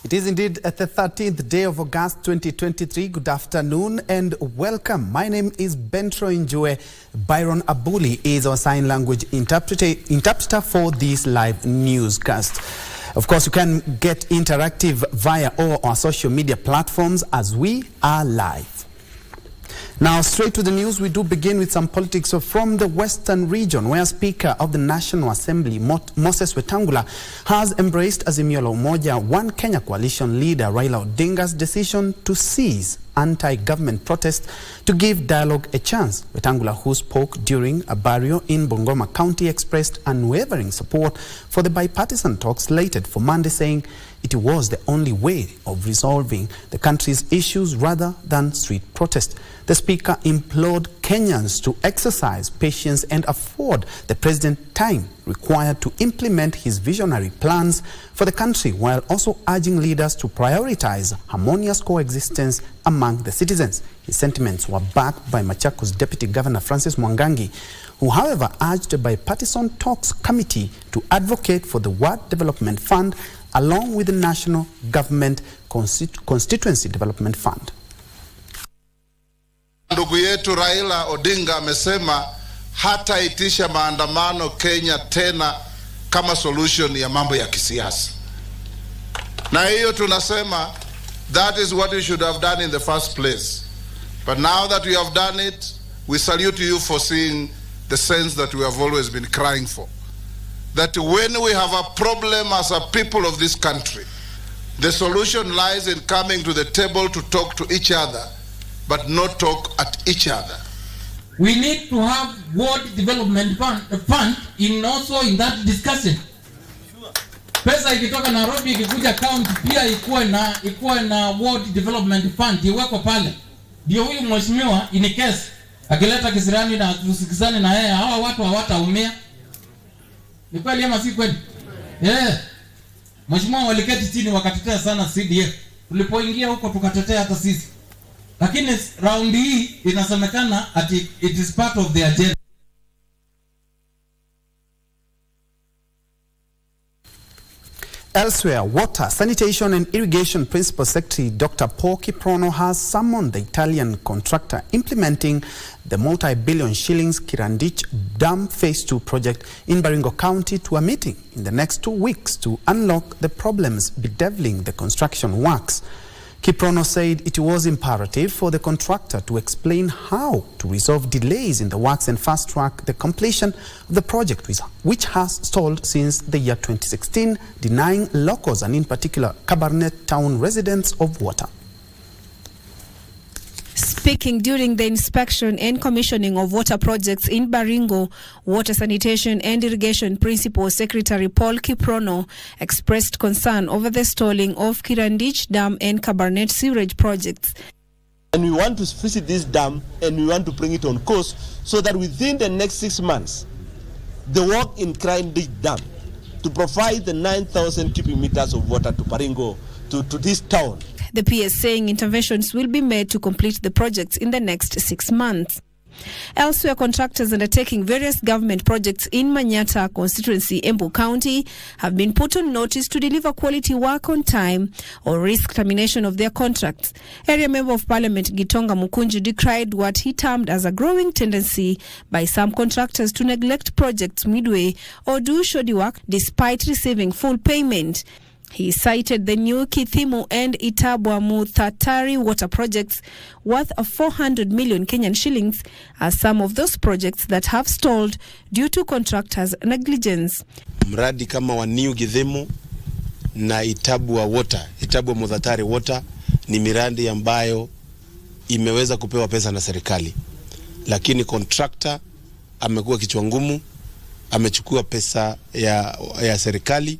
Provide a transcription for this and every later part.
It is indeed the 13th day of August 2023. Good afternoon and welcome. My name is Njue. Byron Abuli is our sign language interpreter for this live newscast. Of course, you can get interactive via all our social media platforms as we are live. Now, straight to the news, we do begin with some politics from the Western region, where Speaker of the National Assembly, Moses Wetangula, has embraced Azimio la Umoja One Kenya coalition leader Raila Odinga's decision to cease anti-government protests to give dialogue a chance. Wetangula, who spoke during a burial in Bungoma County, expressed unwavering support for the bipartisan talks slated for Monday, saying it was the only way of resolving the country's issues rather than street protest. The Speaker implored Kenyans to exercise patience and afford the President time required to implement his visionary plans for the country, while also urging leaders to prioritize harmonious coexistence among the citizens. His sentiments were backed by Machakos Deputy Governor Francis Mwangangi, who however urged a bipartisan talks committee to advocate for the Ward Development Fund along with the National Government Constituency Development Fund. Ndugu yetu Raila Odinga amesema hataitisha maandamano Kenya tena kama solution ya mambo ya kisiasa. Na hiyo tunasema that is what we should have done in the first place. But now that we have done it, we salute you for seeing the sense that we have always been crying for. That when we have a problem as a people of this country, the solution lies in coming to the table to talk to each other, but not talk at each other. We need to have Ward Development Fund in also in that discussion. Pesa ikitoka Nairobi ikikuja county pia ikuwe na Ward Development Fund iweko pale. Ndio huyu mheshimiwa in case akileta kisirani na tusikizane na yeye, hawa watu hawataumia. Ni kweli ama si kweli? Mheshimiwa waliketi chini wakatetea sana CDF. Tulipoingia huko tukatetea hata sisi. Lakini round hii inasemekana ati it is part of the agenda. Elsewhere, Water, Sanitation and Irrigation Principal Secretary Dr. Paul Kiprono has summoned the Italian contractor implementing the multi-billion shillings Kirandich Dam Phase 2 project in Baringo County to a meeting in the next 2 weeks to unlock the problems bedeviling the construction works. Kiprono said it was imperative for the contractor to explain how to resolve delays in the works and fast-track the completion of the project, which has stalled since the year 2016, denying locals and in particular Kabarnet town residents of water. Speaking during the inspection and commissioning of water projects in Baringo, Water, Sanitation and Irrigation Principal Secretary Paul Kiprono expressed concern over the stalling of Kirandich Dam and Kabarnet sewerage projects. And we want to visit this dam and we want to bring it on course so that within the next 6 months, the work in Kirandich Dam to provide the 9,000 cubic meters of water to Baringo, to this town. The PS saying interventions will be made to complete the projects in the next 6 months. Elsewhere, contractors undertaking various government projects in Manyata constituency, Embu County, have been put on notice to deliver quality work on time or risk termination of their contracts. Area Member of Parliament Gitonga Mukunji decried what he termed as a growing tendency by some contractors to neglect projects midway or do shoddy work despite receiving full payment. He cited the new Kithimu and Itabwa Muthatari water projects worth of 400 million Kenyan shillings as some of those projects that have stalled due to contractors' negligence. Mradi kama wa New Kithimu na Itabwa water, Itabwa Muthatari water ni miradi ambayo imeweza kupewa pesa na serikali. Lakini contractor amekuwa kichwa ngumu, amechukua pesa ya serikali,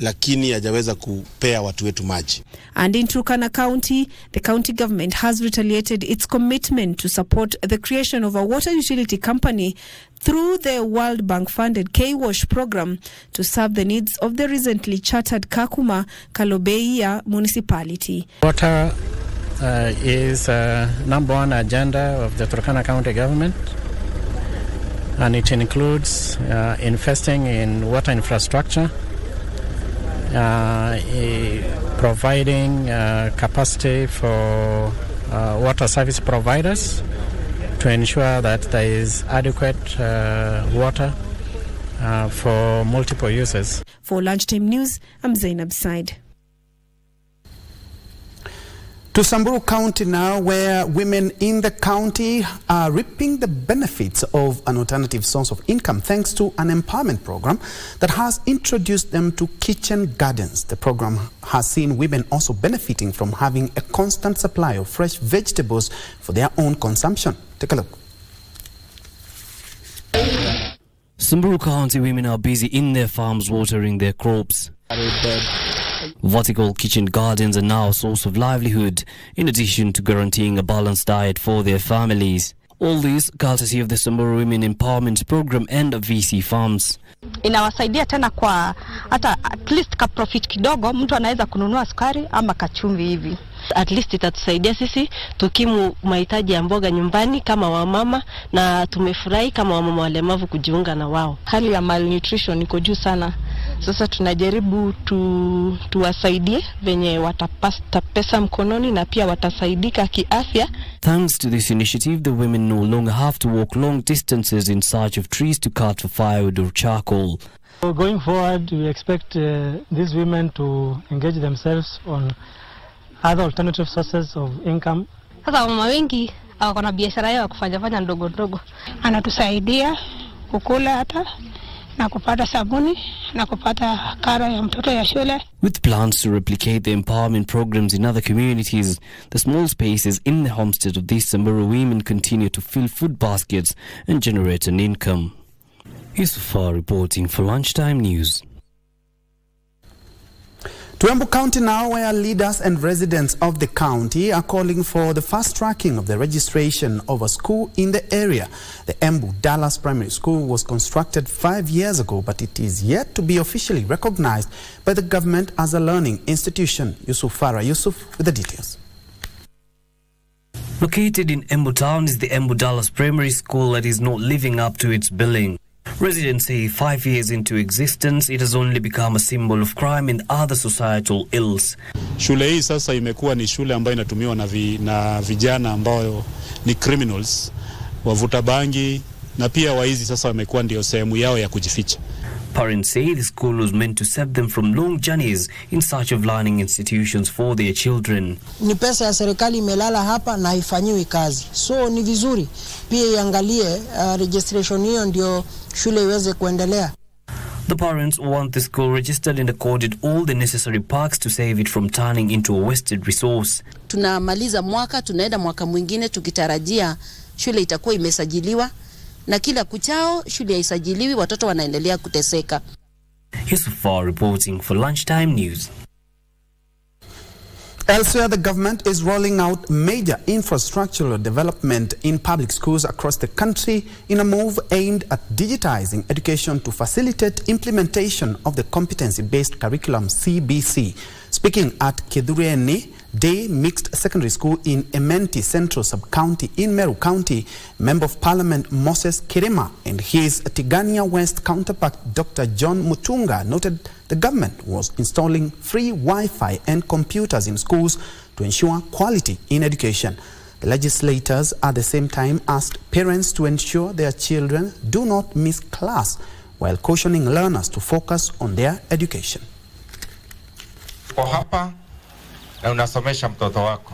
lakini hajaweza kupea watu wetu maji. And in Turkana County, the county government has retaliated its commitment to support the creation of a water utility company through the World Bank funded K-Wash program to serve the needs of the recently chartered Kakuma Kalobeia municipality. Water is number one agenda of the Turkana County government, and it includes investing in water infrastructure, providing capacity for water service providers to ensure that there is adequate water for multiple uses. For Lunchtime News, I'm Zainab Said. To Samburu County now, where women in the county are reaping the benefits of an alternative source of income thanks to an empowerment program that has introduced them to kitchen gardens. The program has seen women also benefiting from having a constant supply of fresh vegetables for their own consumption. Take a look. Samburu County women are busy in their farms watering their crops. Vertical kitchen gardens are now a source of livelihood, in addition to guaranteeing a balanced diet for their families. All this courtesy of the Samburu Women Empowerment Program and VC Farms. Inawasaidia tena kwa hata at least ka profit kidogo, mtu anaweza kununua sukari ama kachumvi hivi. At least itatusaidia sisi tukimu mahitaji ya mboga nyumbani kama wamama, na tumefurahi kama wamama walemavu kujiunga na wao. Hali ya malnutrition iko juu sana. Sasa tunajaribu tuwasaidie venye watapata pesa mkononi na pia watasaidika kiafya. Thanks to this initiative, the women no longer have to walk long distances in search of trees to cut for firewood or charcoal. So going forward, we expect these women to engage themselves on other alternative sources of income. Sasa mama wengi wako na biashara yao kufanya ndogo ndogo. Anatusaidia kukula hata na kupata sabuni na kupata karo ya mtoto ya shule. With plans to replicate the empowerment programs in other communities, the small spaces in the homestead of these Samburu women continue to fill food baskets and generate an income. Yusufar reporting for Lunchtime News. To Embu County now, where leaders and residents of the county are calling for the fast tracking of the registration of a school in the area. The Embu Dallas Primary School was constructed 5 years ago, but it is yet to be officially recognized by the government as a learning institution. Yusuf with the details. Located in Embu Town is the Embu Dallas Primary School that is not living up to its billing. Residents say 5 years into existence, it has only become a symbol of crime and other societal ills. Shule hii sasa imekuwa ni shule ambayo inatumiwa na vijana ambao ni criminals, wavuta bangi, na pia waizi sasa wamekuwa ndio sehemu yao ya kujificha. Parents say the school was meant to save them from long journeys in search of learning institutions for their children. Ni pesa ya serikali imelala hapa na haifanyiwi kazi. So ni vizuri pia iangalie registration hiyo ndio shule iweze kuendelea. The parents want the school registered and accorded all the necessary perks to save it from turning into a wasted resource. Tunamaliza mwaka, tunaenda mwaka mwingine tukitarajia shule itakuwa imesajiliwa, na kila kuchao shule haisajiliwi, watoto wanaendelea kuteseka. Yusufar reporting for Lunchtime News. Elsewhere, the government is rolling out major infrastructural development in public schools across the country in a move aimed at digitizing education to facilitate implementation of the competency-based curriculum KBC. Speaking at Kedureni Day Mixed Secondary School in Ementi Central Sub-County in Meru County, Member of Parliament Moses Kirima and his Tigania West counterpart Dr. John Mutunga noted the government was installing free Wi-Fi and computers in schools to ensure quality in education. The legislators at the same time asked parents to ensure their children do not miss class while cautioning learners to focus on their education. Kwa hapa na unasomesha mtoto wako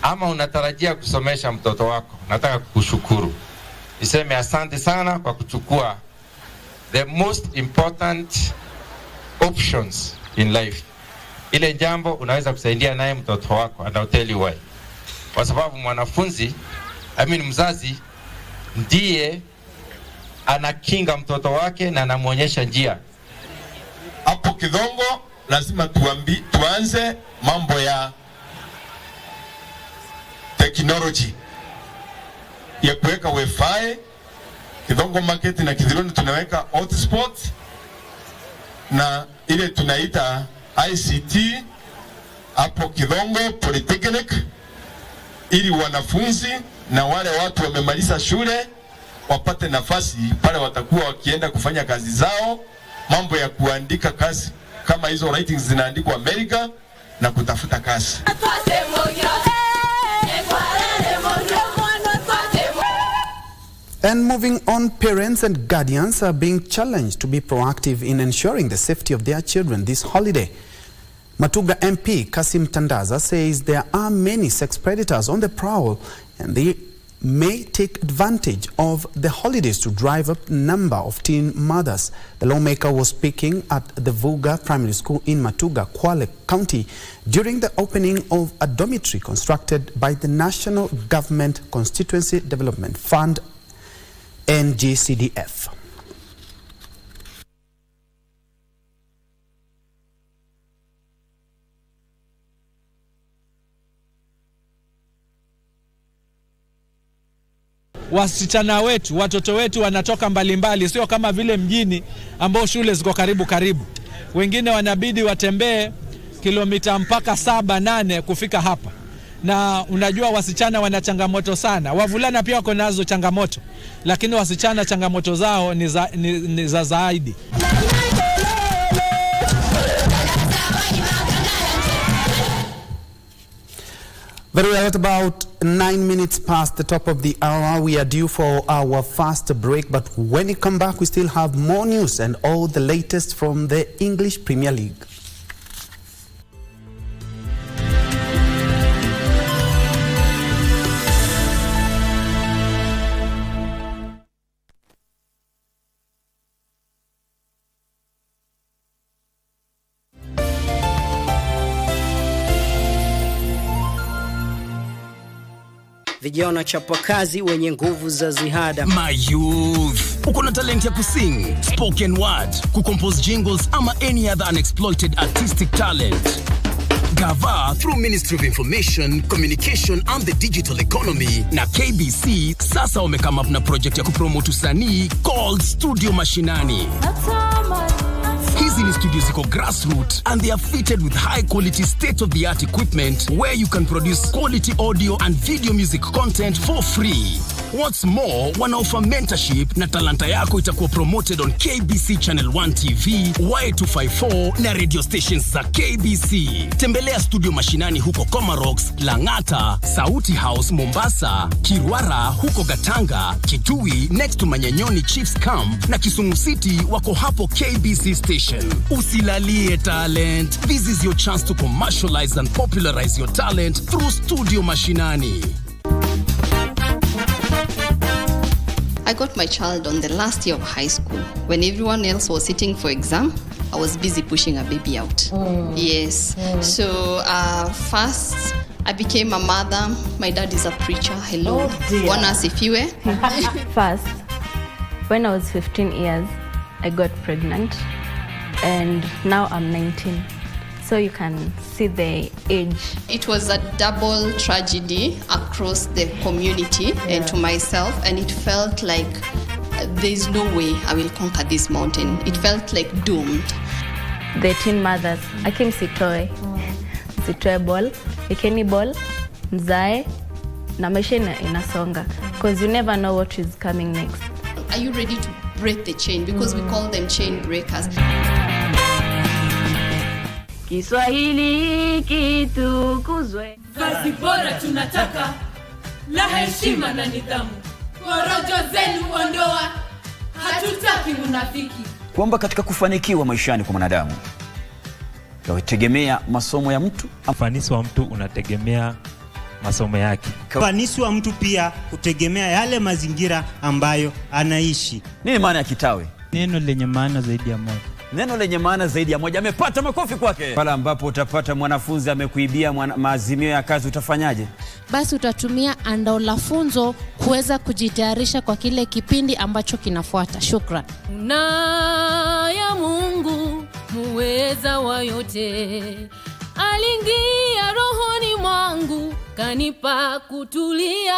ama unatarajia kusomesha mtoto wako, nataka kukushukuru. Niseme asante sana kwa kuchukua the most important options in life. Ile jambo unaweza kusaidia naye mtoto wako, and I'll tell you why. Kwa sababu mwanafunzi, mzazi ndiye anakinga mtoto wake na anamuonyesha njia. Hapo Kidongo lazima tuanze mambo ya technology ya kuweka Wi-Fi. Kidongo market na Kidhironi tunaweka hotspot na ile tunaita ICT hapo Kidongo Polytechnic, ili wanafunzi na wale watu wamemaliza shule wapate nafasi pale watakuwa wakienda kufanya kazi zao, mambo ya kuandika kazi kama hizo writings zinaandikwa Amerika na kutafuta kazi. And moving on, parents and guardians are being challenged to be proactive in ensuring the safety of their children this holiday. Matuga MP Kasim Tandaza says there are many sex predators on the prowl and they may take advantage of the holidays to drive up number of teen mothers. The lawmaker was speaking at the Vuga Primary School in Matuga, Kwale County during the opening of a dormitory constructed by the National Government Constituency Development Fund, NGCDF. Wasichana wetu, watoto wetu wanatoka mbalimbali, sio kama vile mjini ambao shule ziko karibu. Wengine wanabidi watembee kilomita mpaka 7-8 kufika hapa. Na unajua wasichana wana changamoto sana. Wavulana pia wako nazo changamoto, lakini wasichana changamoto zao ni za zaidi. Very well, at about 9 minutes past the top of the hour, we are due for our first break. But when we come back, we still have more news and all the latest from the English Premier League. Vijana chapakazi wenye nguvu za ziada. My youth, uko na talent ya kusing, spoken word, kucompose jingles ama any other unexploited artistic talent. Gava through Ministry of Information, Communication and the Digital Economy na KBC sasa wamekama up na project ya kupromote usanii called Studio Mashinani. Hizi ni studios ziko grassroots and they are fitted with high quality state-of-the-art equipment where you can produce quality audio and video music content for free. What's more, wanaoffer mentorship na talanta yako itakuwa promoted on KBC Channel 1 TV, Y254 na radio stations za KBC. Tembelea Studio Mashinani huko Comarox, Langata, Sauti House Mombasa, Kirwara huko Gatanga, Kitui next to Manyanyoni Chiefs Camp na Kisumu City wako hapo KBC station. Usilalie talent. This is your chance to commercialize and popularize your talent through Studio Mashinani. I got my child on the last year of high school. When everyone else was sitting for exam, I was busy pushing a baby out. Yes. So first, I became a mother. My dad is a preacher. Hello. Bwana asifiwe. First, when I was 15 years, I got pregnant. And now I'm 19. So you can see the age. It was a double tragedy across the community and to myself, and it felt like there's no way I will conquer this mountain. It felt like doomed. The teen mothers, akim sitoe ball, ikeni ball, mzae, na maisha inasonga. Because you never know what is coming next. Are you ready to break the chain? Because we call them chain breakers. Kiswahili kitukuzwe. Vazi bora tunataka la heshima na nidhamu. Porojo zenu ondoa, hatutaki munafiki. Kwamba katika kufanikiwa maishani kwa mwanadamu yategemea masomo ya mtu. Ufanisi wa mtu unategemea masomo yake. Ufanisi wa mtu pia kutegemea yale mazingira ambayo anaishi. Nini maana ya kitawe? Neno lenye maana zaidi ya moja. Neno lenye maana zaidi ya moja. Amepata makofi kwake. Pala ambapo utapata mwanafunzi amekuibia maazimio ya kazi, utafanyaje? Basi utatumia andao la funzo kuweza kujitayarisha kwa kile kipindi ambacho kinafuata. Shukran. Ya Mungu muweza wa yote, aliingia rohoni mwangu kanipa kutulia.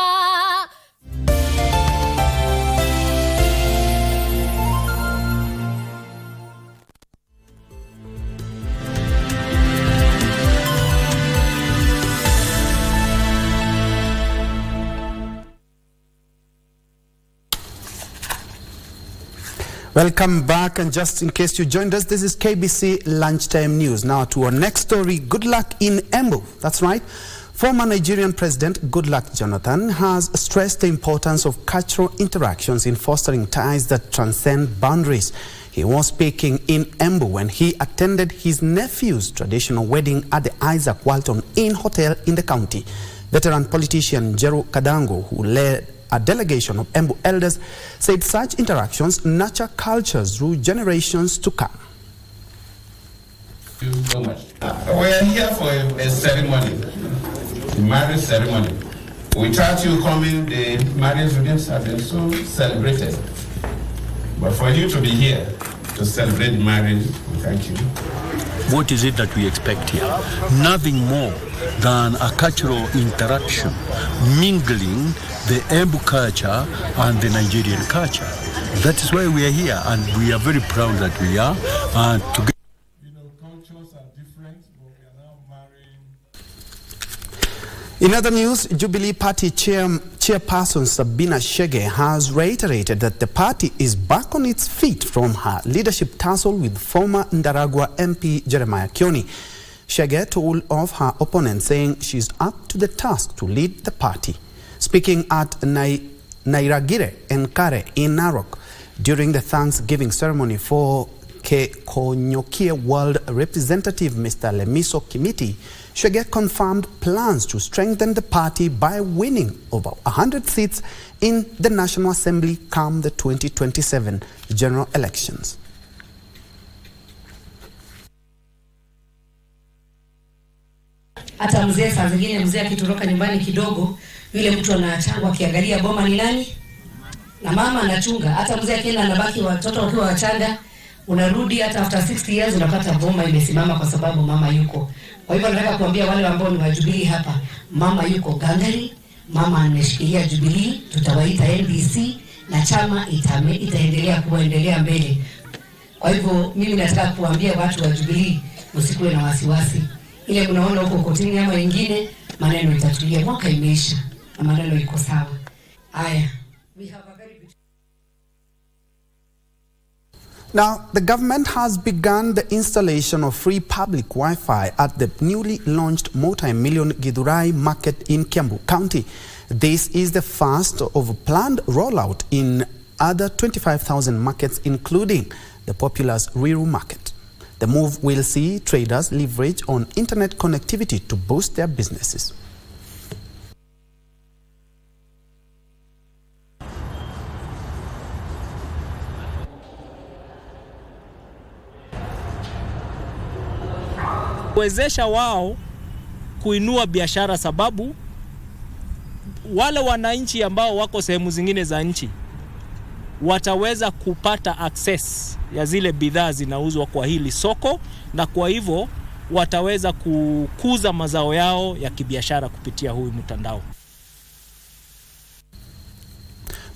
Welcome back, and just in case you joined us, this is KBC Lunchtime News. Now to our next story, good luck in Embu. That's right. Former Nigerian President Goodluck Jonathan has stressed the importance of cultural interactions in fostering ties that transcend boundaries. He was speaking in Embu when he attended his nephew's traditional wedding at the Isaac Walton Inn Hotel in the county. Veteran politician Jeru Kadango, who led a delegation of Embu elders, said such interactions nurture cultures through generations to come. Thank you so much. We are here for a ceremony, a marriage ceremony. Without you coming, the marriage wouldn't have been so celebrated. But for you to be here to celebrate the marriage, we thank you. What is it that we expect here? Nothing more than a cultural interaction, mingling the Embu culture and the Nigerian culture. That is why we are here, and we are very proud that we are. And together. In other news, Jubilee Party Chairperson Sabina Chege has reiterated that the party is back on its feet from her leadership tussle with former Ndaragwa MP Jeremiah Kioni. Chege told of her opponent, saying she's up to the task to lead the party. Speaking at Nairagire Nkare in Narok during the Thanksgiving ceremony for Konyokie World Representative Mr. Lemiso Kimiti, Chege confirmed plans to strengthen the party by winning over 100 seats in the National Assembly come the 2027 general elections. Hata mzee saa zingine mzee akitoroka nyumbani kidogo, yule mtu anaachangwa akiangalia boma ni nani na mama anachunga. Hata mzee akienda anabaki watoto wakiwa wachanga, unarudi hata after 60 years unapata boma imesimama kwa sababu mama yuko. Kwa hivyo nataka kuambia wale ambao ni wa Jubilee hapa, mama yuko gangari, mama ameshikilia Jubilee, tutawaita NDC na chama itaendelea kuendelea mbele. Kwa hivyo mimi nataka kuambia watu wa Jubilee, msikuwe na wasiwasi. Ile mnaona huko kotini ama wengine, maneno itatulia, mwaka imeisha na maneno iko sawa. Haya. Now, the government has begun the installation of free public Wi-Fi at the newly launched multi-million Githurai market in Kiambu County. This is the first of a planned rollout in other 25,000 markets, including the popular Ruiru market. The move will see traders leverage on internet connectivity to boost their businesses. Kuwezesha wao kuinua biashara, sababu wale wananchi ambao wako sehemu zingine za nchi wataweza kupata access ya zile bidhaa zinauzwa kwa hili soko, na kwa hivyo wataweza kukuza mazao yao ya kibiashara kupitia huu mtandao.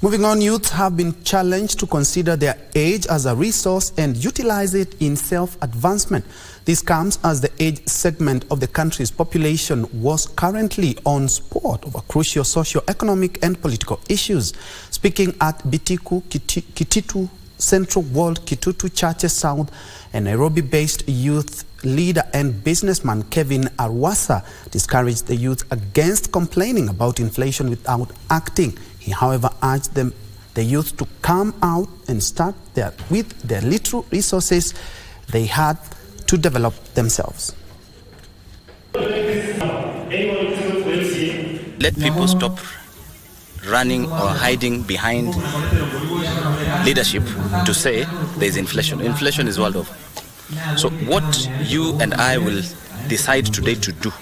Moving on, youth have been challenged to consider their age as a resource and utilize it in self-advancement. This comes as the age segment of the country's population was currently on sport over crucial socio-economic and political issues. Speaking at Bitiku Kititu Central World Kitutu Churches South, a Nairobi-based youth leader and businessman Kevin Arwasa discouraged the youth against complaining about inflation without acting. He, however, urged the youth to come out and start with their little resources they had to develop themselves. Let people stop running or hiding behind leadership to say there is inflation. Inflation is world over. So what you and I will decide today to do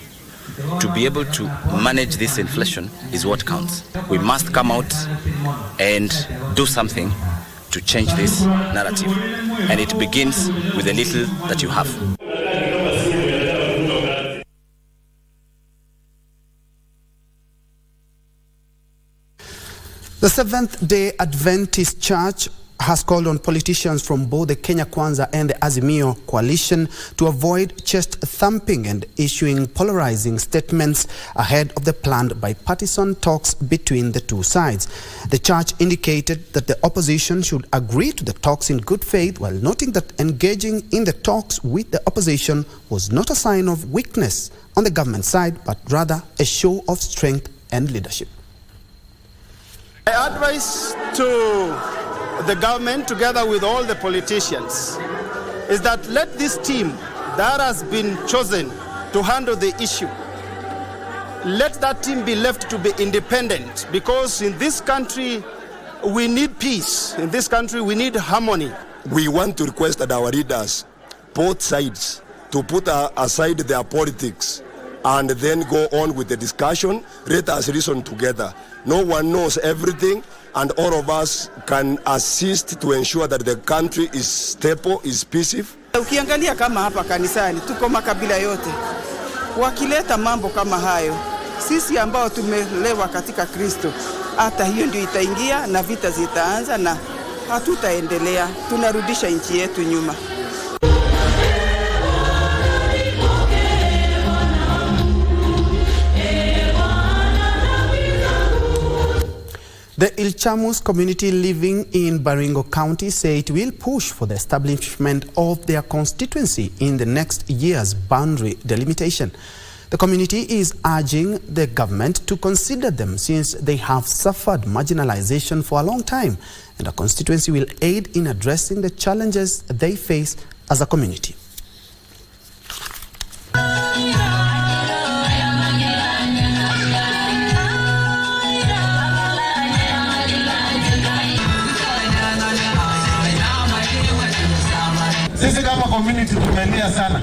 to be able to manage this inflation is what counts. We must come out and do something to change this narrative. And it begins with the little that you have. The Seventh-day Adventist Church has called on politicians from both the Kenya Kwanza and the Azimio coalition to avoid chest thumping and issuing polarizing statements ahead of the planned bipartisan talks between the two sides. The church indicated that the opposition should agree to the talks in good faith, while noting that engaging in the talks with the opposition was not a sign of weakness on the government side, but rather a show of strength and leadership. My advice to the government, together with all the politicians, is that let this team that has been chosen to handle the issue, let that team be left to be independent, because in this country we need peace. In this country we need harmony. We want to request that our leaders, both sides, to put aside their politics and then go on with the discussion. Let us reason together. No one knows everything, and all of us can assist to ensure that the country is stable, is peaceful. Ukiangalia kama hapa kanisani tuko makabila yote, wakileta mambo kama hayo, sisi ambao tumelewa katika Kristo, hata hiyo ndio itaingia na vita zitaanza na hatutaendelea, tunarudisha nchi yetu nyuma. The Ilchamus community living in Baringo County say it will push for the establishment of their constituency in the next year's boundary delimitation. The community is urging the government to consider them, since they have suffered marginalization for a long time, and a constituency will aid in addressing the challenges they face as a community. Sisi kama community tumelia sana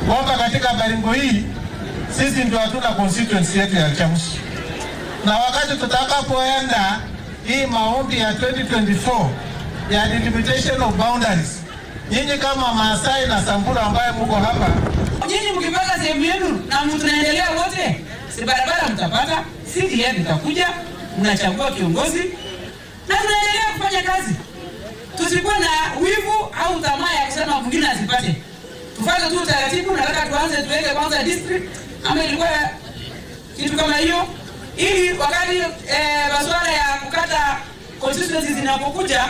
kwamba katika Baringo hii sisi ndio hatuna constituency yetu ya Ilchamus, na wakati tutakapoenda hii maombi ya 2024 ya delimitation of boundaries, nyinyi kama Maasai na Samburu ambaye mko hapa, nyinyi mkipata sehemu yenu na mtunaendelea wote, si barabara mtapata, CDM itakuja, mnachagua kiongozi na tunaendelea kufanya kazi. Tusikuwe na wivu au tamaa ya kusema mwingine asipate. Tufanye tu taratibu, nataka tuanze tuweke kwanza district ama ilikuwa kitu kama hiyo, ili wakati masuala ya kukata constituencies zinapokuja,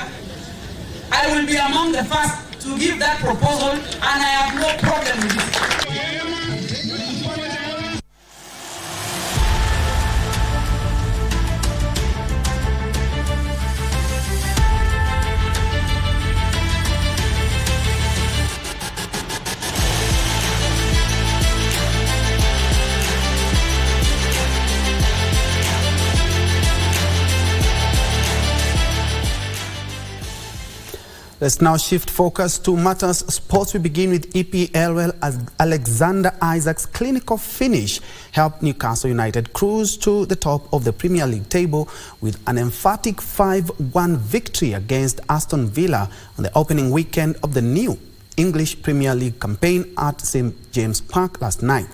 I will be among the first to give that proposal, and I have no problem with it. Let's now shift focus to matters sports. We begin with EPL, where Alexander Isak's clinical finish helped Newcastle United cruise to the top of the Premier League table with an emphatic 5-1 victory against Aston Villa on the opening weekend of the new English Premier League campaign at St James Park last night.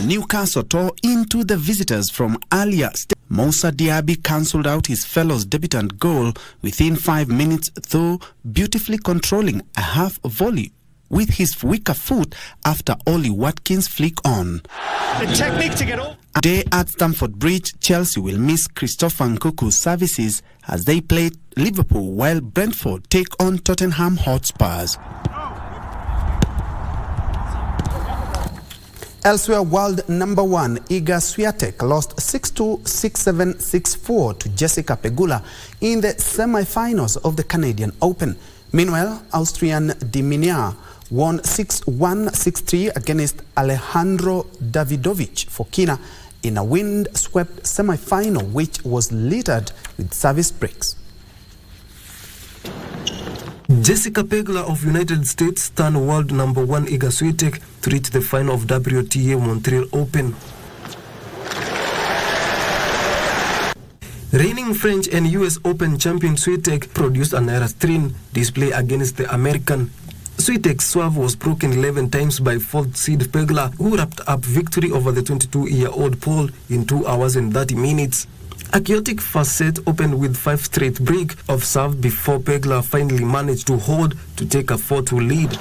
Newcastle tore into the visitors from earlier. Moussa Diaby cancelled out his fellow's debutant goal within 5 minutes, though beautifully controlling a half volley with his weaker foot after Ollie Watkins flick on. The technique to get off. Today at Stamford Bridge, Chelsea will miss Christopher Nkuku's services as they play Liverpool, while Brentford take on Tottenham Hotspurs. Elsewhere, world number 1 Iga Swiatek lost 6-2, 6-7, 6-4 to Jessica Pegula in the semi-finals of the Canadian Open. Meanwhile, Austrian Diminar won 6-1, 6-3 against Alejandro Davidovich Fokina in a wind-swept semi-final which was littered with service breaks. Jessica Pegula of United States stunned world number 1 Iga Swiatek to reach the final of WTA Montreal Open. Reigning French and US Open champion Swiatek produced an erastrin display against the American. Swiatek's serve was broken 11 times by 4th seed Pegula, who wrapped up victory over the 22-year-old Pole in 2 hours and 30 minutes. A chaotic first set opened with 5 straight break of serve before Pegler finally managed to hold to take a 4-2 lead.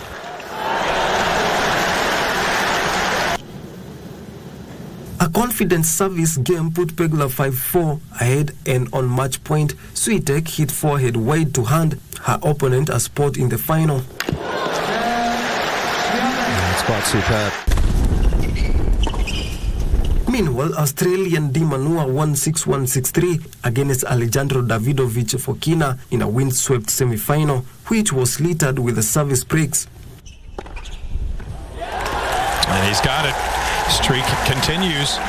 A confident service game put Pegler 5-4 ahead, and on match point, Switek hit forehead wide to hand her opponent a spot in the final. It's quite superb. Meanwhile, Australian Di Manua won 6-1, 6-3 against Alejandro Davidovich Fokina in a windswept semi-final, which was littered with the service breaks. And he's got it. Streak continues.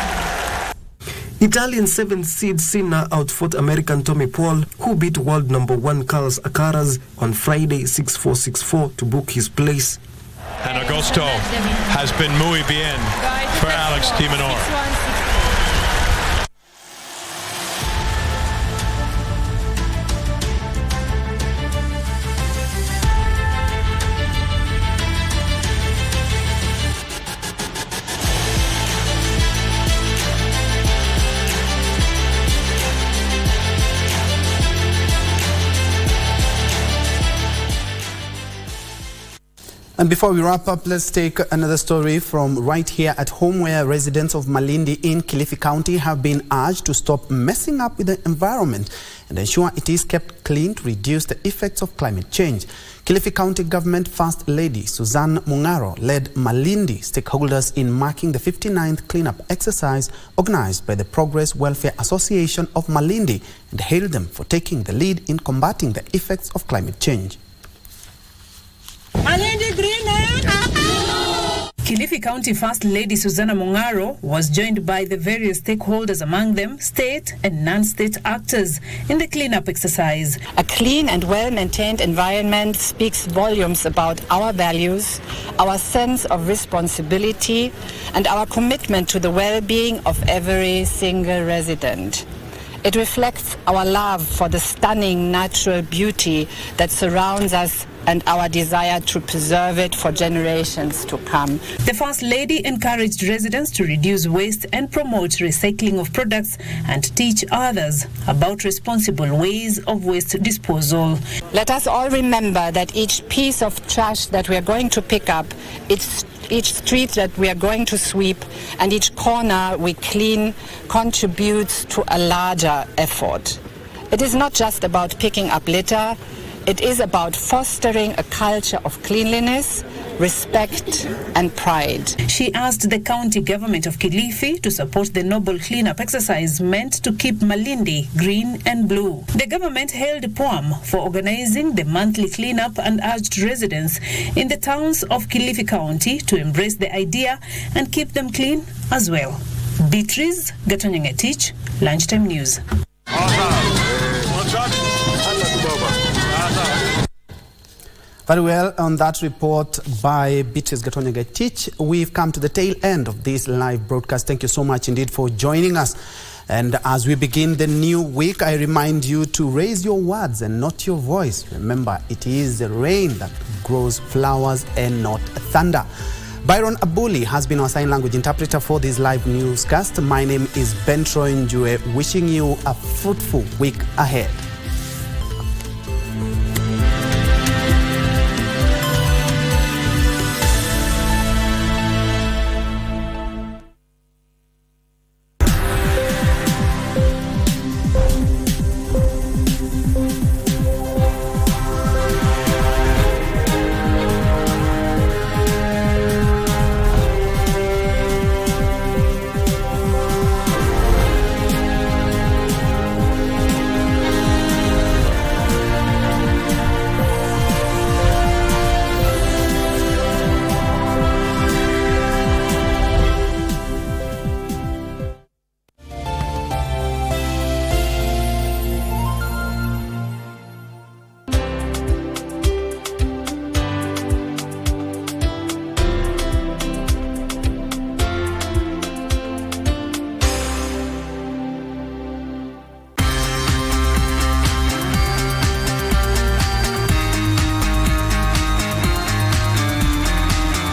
Italian 7th seed Sinner outfought American Tommy Paul, who beat world number 1 Carlos Alcaraz on Friday 6-4, 6-4 to book his place. And Agosto has been muy bien for Alex de Minaur. And before we wrap up, let's take another story from right here at home, where residents of Malindi in Kilifi County have been urged to stop messing up with the environment and ensure it is kept clean to reduce the effects of climate change. Kilifi County Government First Lady Suzanne Mungaro led Malindi stakeholders in marking the 59th cleanup exercise organized by the Progress Welfare Association of Malindi, and hailed them for taking the lead in combating the effects of climate change. Kilifi County First Lady Susanna Mungaro was joined by the various stakeholders, among them state and non-state actors, in the cleanup exercise. A clean and well-maintained environment speaks volumes about our values, our sense of responsibility, and our commitment to the well-being of every single resident. It reflects our love for the stunning natural beauty that surrounds us and our desire to preserve it for generations to come. The First Lady encouraged residents to reduce waste and promote recycling of products and teach others about responsible ways of waste disposal. Let us all remember that each piece of trash that we are going to pick up, each street that we are going to sweep, and each corner we clean contributes to a larger effort. It is not just about picking up litter. It is about fostering a culture of cleanliness, respect and pride. She asked the county government of Kilifi to support the noble cleanup exercise meant to keep Malindi green and blue. The government hailed POAM for organizing the monthly cleanup and urged residents in the towns of Kilifi County to embrace the idea and keep them clean as well. Beatrice Gatonyangetich, Lunchtime News. Very well, on that report by Beatrice Gatonyangetich, we've come to the tail end of this live broadcast. Thank you so much indeed for joining us. And as we begin the new week, I remind you to raise your words and not your voice. Remember, it is the rain that grows flowers and not thunder. Byron Abuli has been our sign language interpreter for this live newscast. My name is Njue, wishing you a fruitful week ahead.